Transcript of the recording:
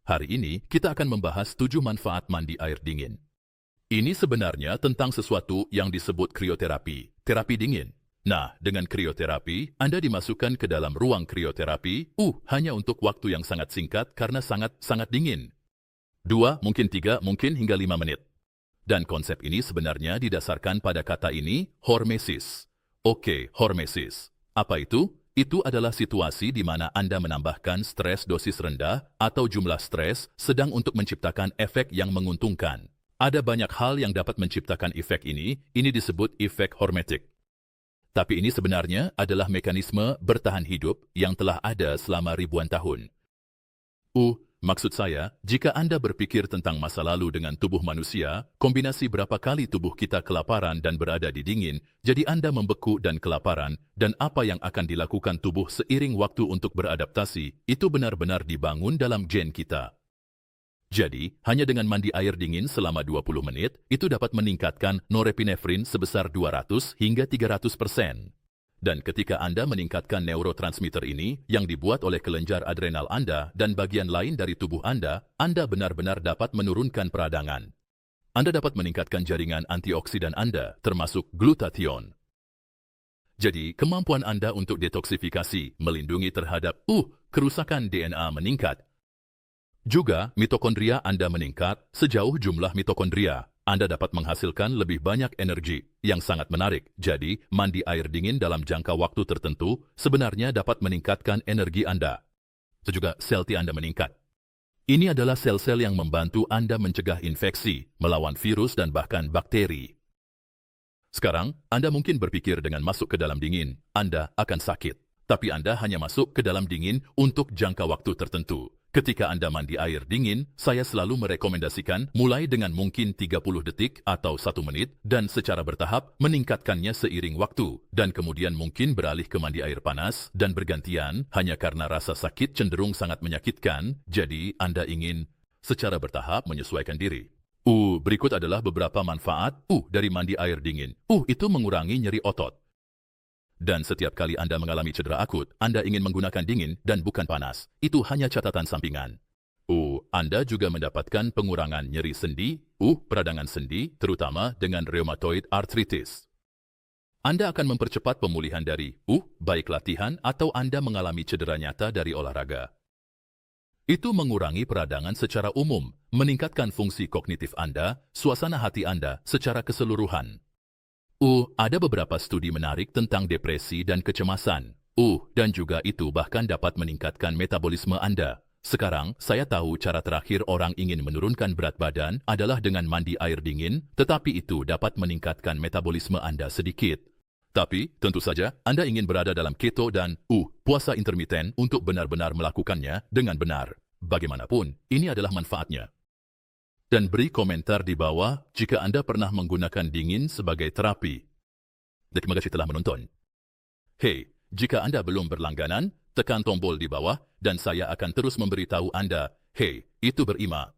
Hari ini kita akan membahas 7 manfaat mandi air dingin. Ini sebenarnya tentang sesuatu yang disebut krioterapi, terapi dingin. Nah, dengan krioterapi, Anda dimasukkan ke dalam ruang krioterapi, hanya untuk waktu yang sangat singkat karena sangat dingin. 2, mungkin 3, mungkin hingga 5 menit. Dan konsep ini sebenarnya didasarkan pada kata ini, hormesis. Oke, hormesis. Apa itu? Itu adalah situasi di mana Anda menambahkan stres dosis rendah atau jumlah stres sedang untuk menciptakan efek yang menguntungkan. Ada banyak hal yang dapat menciptakan efek ini disebut efek hormetik. Tapi ini sebenarnya adalah mekanisme bertahan hidup yang telah ada selama ribuan tahun. Maksud saya, jika Anda berpikir tentang masa lalu dengan tubuh manusia, kombinasi berapa kali tubuh kita kelaparan dan berada di dingin, jadi Anda membeku dan kelaparan, dan apa yang akan dilakukan tubuh seiring waktu untuk beradaptasi, itu benar-benar dibangun dalam gen kita. Jadi, hanya dengan mandi air dingin selama 20 menit, itu dapat meningkatkan norepinefrin sebesar 200 hingga 300%. Dan ketika Anda meningkatkan neurotransmitter ini, yang dibuat oleh kelenjar adrenal Anda dan bagian lain dari tubuh Anda benar-benar dapat menurunkan peradangan. Anda dapat meningkatkan jaringan antioksidan Anda, termasuk glutathione. Jadi, kemampuan Anda untuk detoksifikasi, melindungi terhadap kerusakan DNA meningkat. Juga, mitokondria Anda meningkat sejauh jumlah mitokondria. Anda dapat menghasilkan lebih banyak energi, yang sangat menarik. Jadi, mandi air dingin dalam jangka waktu tertentu sebenarnya dapat meningkatkan energi Anda. Juga sel T Anda meningkat. Ini adalah sel-sel yang membantu Anda mencegah infeksi, melawan virus dan bahkan bakteri. Sekarang, Anda mungkin berpikir dengan masuk ke dalam dingin, Anda akan sakit. Tapi Anda hanya masuk ke dalam dingin untuk jangka waktu tertentu. Ketika Anda mandi air dingin, saya selalu merekomendasikan mulai dengan mungkin 30 detik atau 1 menit dan secara bertahap meningkatkannya seiring waktu dan kemudian mungkin beralih ke mandi air panas dan bergantian hanya karena rasa sakit cenderung sangat menyakitkan, jadi Anda ingin secara bertahap menyesuaikan diri. Berikut adalah beberapa manfaat dari mandi air dingin. Itu mengurangi nyeri otot. Dan setiap kali Anda mengalami cedera akut, Anda ingin menggunakan dingin dan bukan panas. Itu hanya catatan sampingan. Anda juga mendapatkan pengurangan nyeri sendi, peradangan sendi, terutama dengan rheumatoid arthritis. Anda akan mempercepat pemulihan dari, baik latihan atau Anda mengalami cedera nyata dari olahraga. Itu mengurangi peradangan secara umum, meningkatkan fungsi kognitif Anda, suasana hati Anda secara keseluruhan. Ada beberapa studi menarik tentang depresi dan kecemasan. Dan juga itu bahkan dapat meningkatkan metabolisme Anda. Sekarang, saya tahu cara terakhir orang ingin menurunkan berat badan adalah dengan mandi air dingin, tetapi itu dapat meningkatkan metabolisme Anda sedikit. Tapi, tentu saja, Anda ingin berada dalam keto dan, puasa intermiten untuk benar-benar melakukannya dengan benar. Bagaimanapun, ini adalah manfaatnya. Dan beri komentar di bawah jika Anda pernah menggunakan dingin sebagai terapi. Terima kasih telah menonton. Jika Anda belum berlangganan, tekan tombol di bawah dan saya akan terus memberitahu Anda, itu berima.